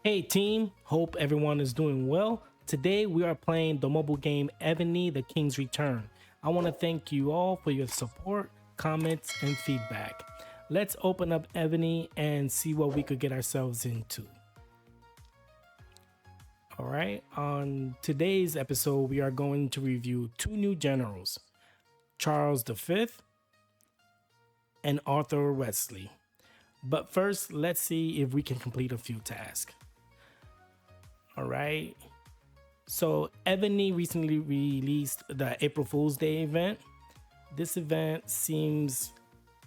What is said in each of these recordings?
Hey team, hope everyone is doing well. Today we are playing the mobile game Evony, The King's Return. I want to thank you all for your support, comments, and feedback. Let's open up Evony and see what we could get ourselves into. Alright, on today's episode we are going to review two new generals, Charles V and Arthur Wesley. But first, let's see if we can complete a few tasks. All right. So Evony recently released the April Fool's Day event. This event seems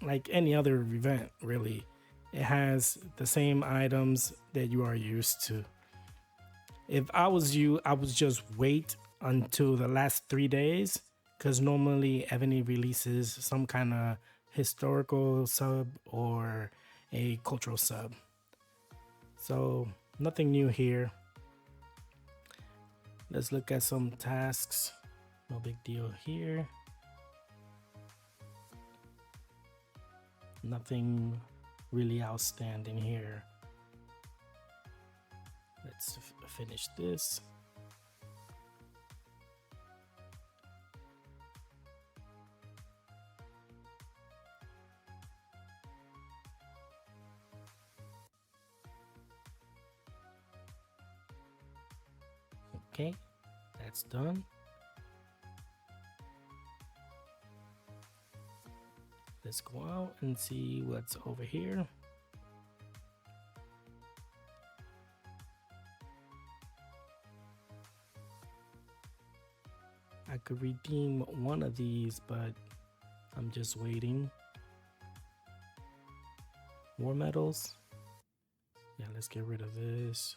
like any other event, really. It has the same items that you are used to. If I was you, I would just wait until the last 3 days, because normally Evony releases some kind of historical sub or a cultural sub. So nothing new here. Let's look at some tasks. No big deal here. Nothing really outstanding here. Let's finish this. Okay, that's done. Let's go out and see what's over here. I could redeem one of these, but I'm just waiting. War medals. Yeah, let's get rid of this.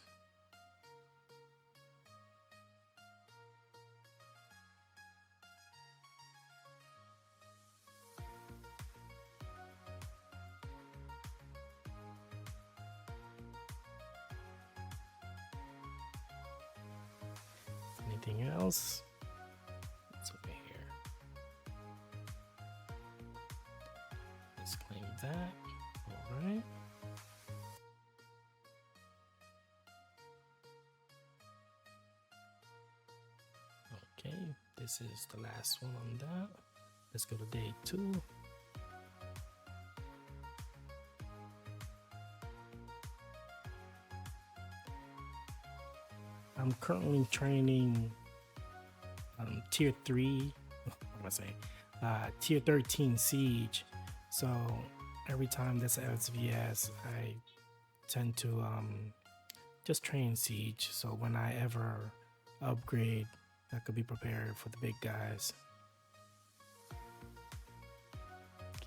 Anything else? What's over here? Let's claim that. All right. Okay, this is the last one on that. Let's go to day 2. I'm currently training tier 3, what am I saying? Tier 13 siege. So every time there's an SVS, I tend to just train siege. So when I ever upgrade, I could be prepared for the big guys.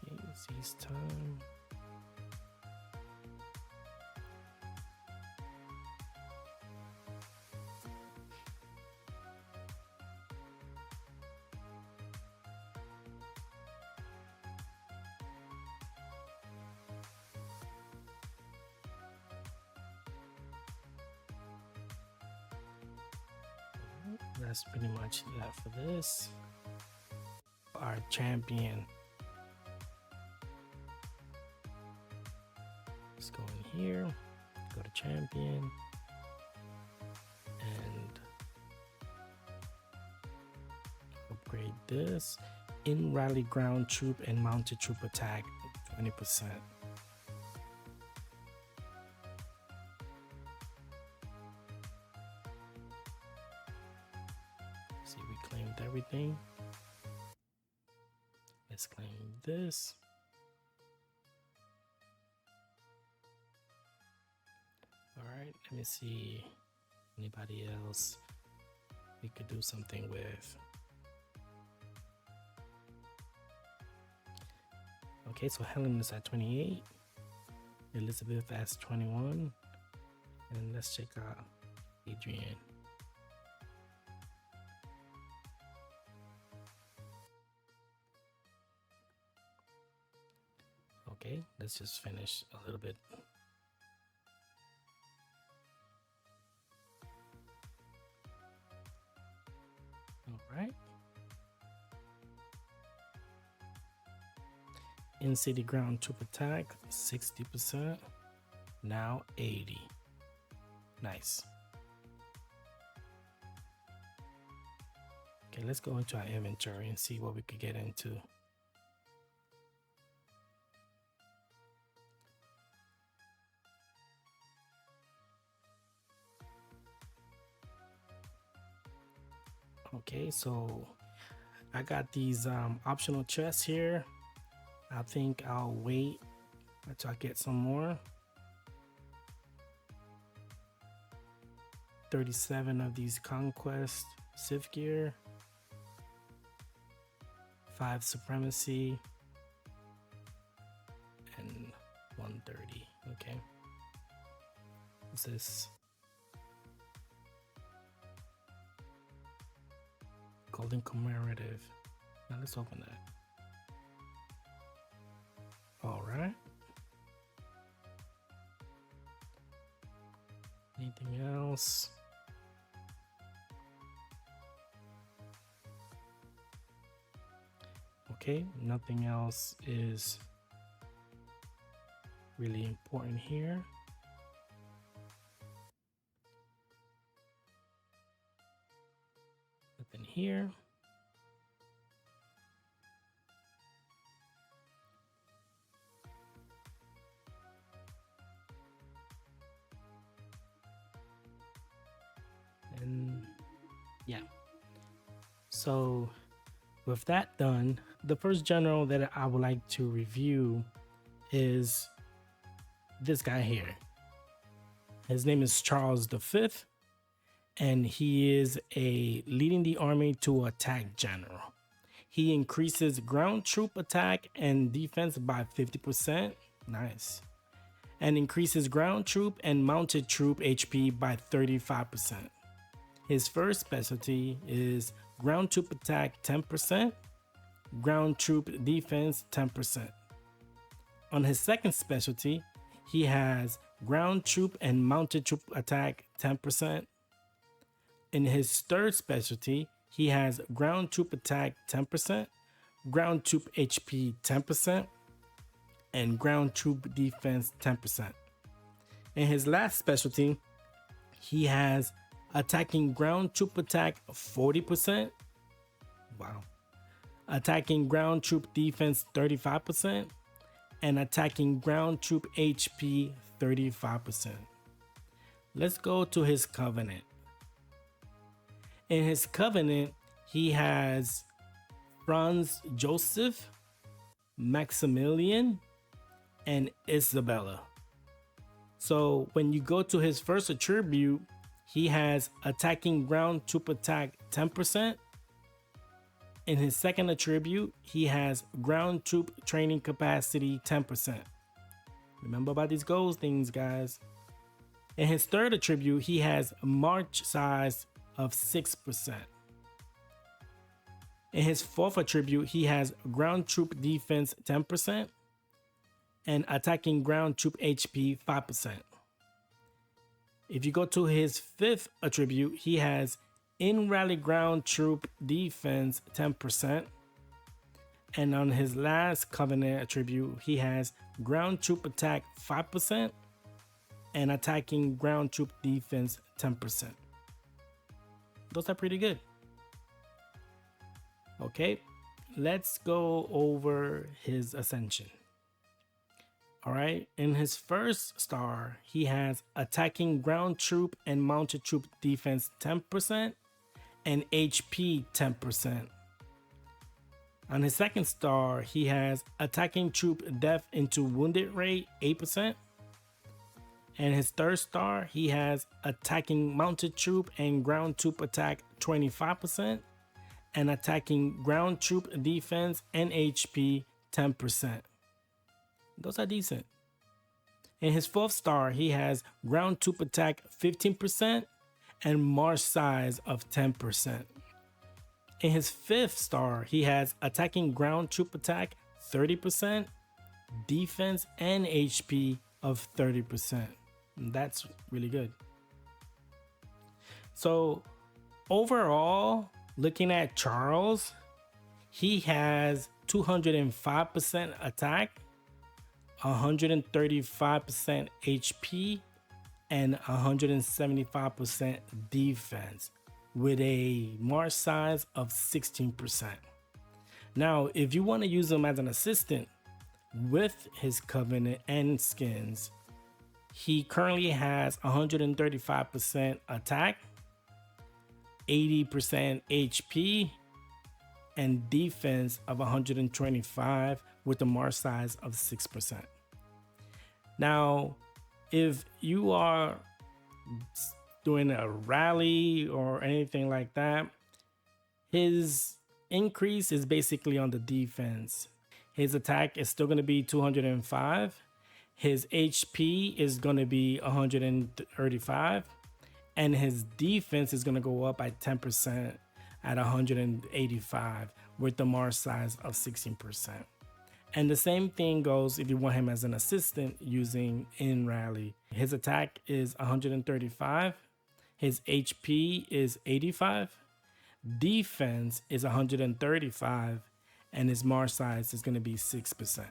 Okay, seize time. That's pretty much that for this. Our champion. Let's go in here, go to champion, and upgrade this. In rally ground troop and mounted troop attack 20%. See, we claimed everything. Let's claim this. All right, let me see anybody else we could do something with. Okay, so Helen is at 28, Elizabeth at 21, and let's check out Adrian. Okay, let's just finish a little bit. All right. In city ground troop attack 60%, now 80. Nice. Okay, let's go into our inventory and see what we could get into. Okay, so I got these optional chests here. I think I'll wait until I get some more. 37 of these conquest Civ gear, 5 supremacy, and 130. Okay, what's this? Golden commemorative. Now let's open that. All right. Anything else? Okay, nothing else is really important here. Nothing here. And yeah, so with that done, the first general that I would like to review is this guy here. His name is Charles V, and he is a leading the army to attack general. He increases ground troop attack and defense by 50%. Nice. And increases ground troop and mounted troop HP by 35%. His first specialty is ground troop attack 10%, ground troop defense 10%. On his second specialty, he has ground troop and mounted troop attack 10%. In his third specialty, he has ground troop attack 10%, ground troop HP 10%, and ground troop defense 10%. In his last specialty, he has attacking ground troop attack 40%. Wow. Attacking ground troop defense 35%. And attacking ground troop HP 35%. Let's go to his covenant. In his covenant, he has Franz Joseph, Maximilian, and Isabella. So when you go to his first attribute, he has attacking ground troop attack 10%. In his second attribute, he has ground troop training capacity 10%. Remember about these goals things, guys. In his third attribute, he has march size of 6%. In his fourth attribute, he has ground troop defense 10% and attacking ground troop HP 5%. If you go to his fifth attribute, he has in rally ground troop defense 10%. And on his last covenant attribute, he has ground troop attack 5% and attacking ground troop defense 10%. Those are pretty good. Okay, let's go over his ascension. All right, in his first star, he has attacking ground troop and mounted troop defense 10% and HP 10%. On his second star, he has attacking troop death into wounded rate 8%. And his third star, he has attacking mounted troop and ground troop attack 25% and attacking ground troop defense and HP 10%. Those are decent. In his fourth star, he has ground troop attack 15% and march size of 10%. In his fifth star, he has attacking ground troop attack 30%, defense and HP of 30%. That's really good. So overall, looking at Charles, he has 205% attack, 135% HP, and 175% defense with a march size of 16%. Now, if you want to use him as an assistant with his Covenant and skins, he currently has 135% attack, 80% HP, and defense of 125 with a march size of 6%. Now, if you are doing a rally or anything like that, his increase is basically on the defense. His attack is still going to be 205. His HP is going to be 135. And his defense is going to go up by 10% at 185 with the march size of 16%. And the same thing goes if you want him as an assistant using in rally. His attack is 135. His HP is 85. Defense is 135. And his march size is going to be 6%.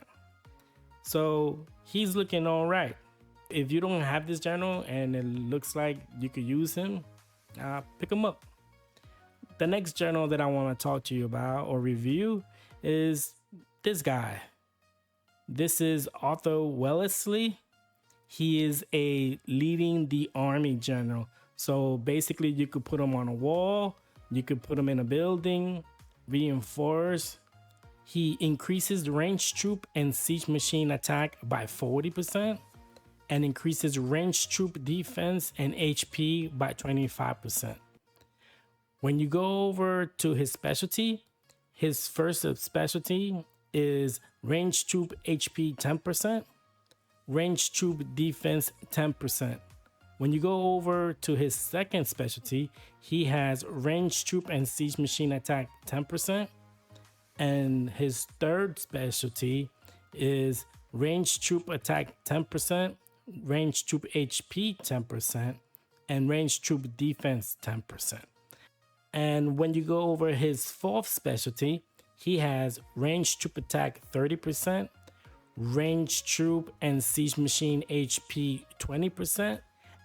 So he's looking all right. If you don't have this general and it looks like you could use him, pick him up. The next general that I want to talk to you about or review is this guy. This is Arthur Wellesley. He is a leading the army general. So basically you could put him on a wall, you could put him in a building, reinforce. He increases the ranged troop and siege machine attack by 40% and increases ranged troop defense and HP by 25%. When you go over to his specialty, his first specialty is ranged troop HP 10%, ranged troop defense 10%. When you go over to his second specialty, he has ranged troop and siege machine attack 10%. And his third specialty is ranged troop attack 10%, ranged troop HP 10%, and ranged troop defense 10%. And when you go over his fourth specialty, he has ranged troop attack 30%, ranged troop and siege machine HP 20%,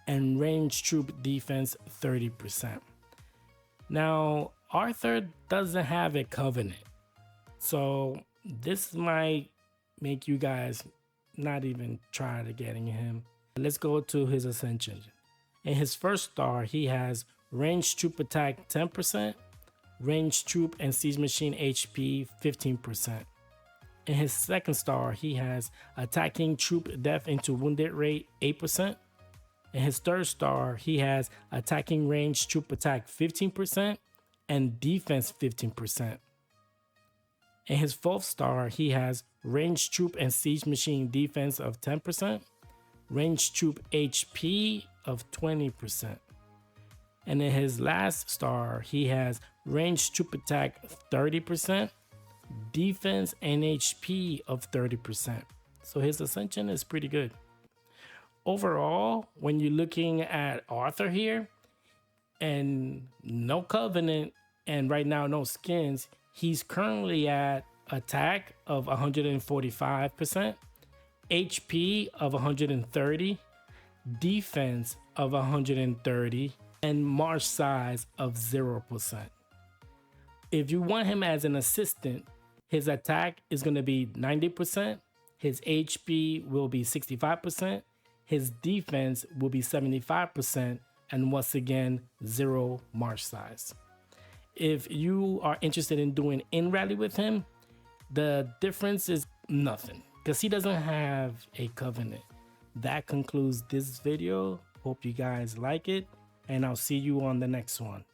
and ranged troop defense 30%. Now, Arthur doesn't have a Covenant. So this might make you guys not even try to getting him. Let's go to his ascension. In his first star, he has ranged troop attack 10%, ranged troop and siege machine HP 15%. In his second star, he has attacking troop death into wounded rate 8%. In his third star, he has attacking ranged troop attack 15% and defense 15%. In his fourth star, he has ranged troop and siege machine defense of 10%, ranged troop HP of 20%. And in his last star, he has ranged troop attack 30%, defense and HP of 30%. So his ascension is pretty good. Overall, when you're looking at Arthur here, and no Covenant, and right now no skins, he's currently at attack of 145%, HP of 130, defense of 130, and march size of 0%. If you want him as an assistant, his attack is going to be 90%, his HP will be 65%, his defense will be 75%, and once again, 0 march size. If you are interested in doing in rally with him, the difference is nothing because he doesn't have a Covenant. That concludes this video. Hope you guys like it, and I'll see you on the next one.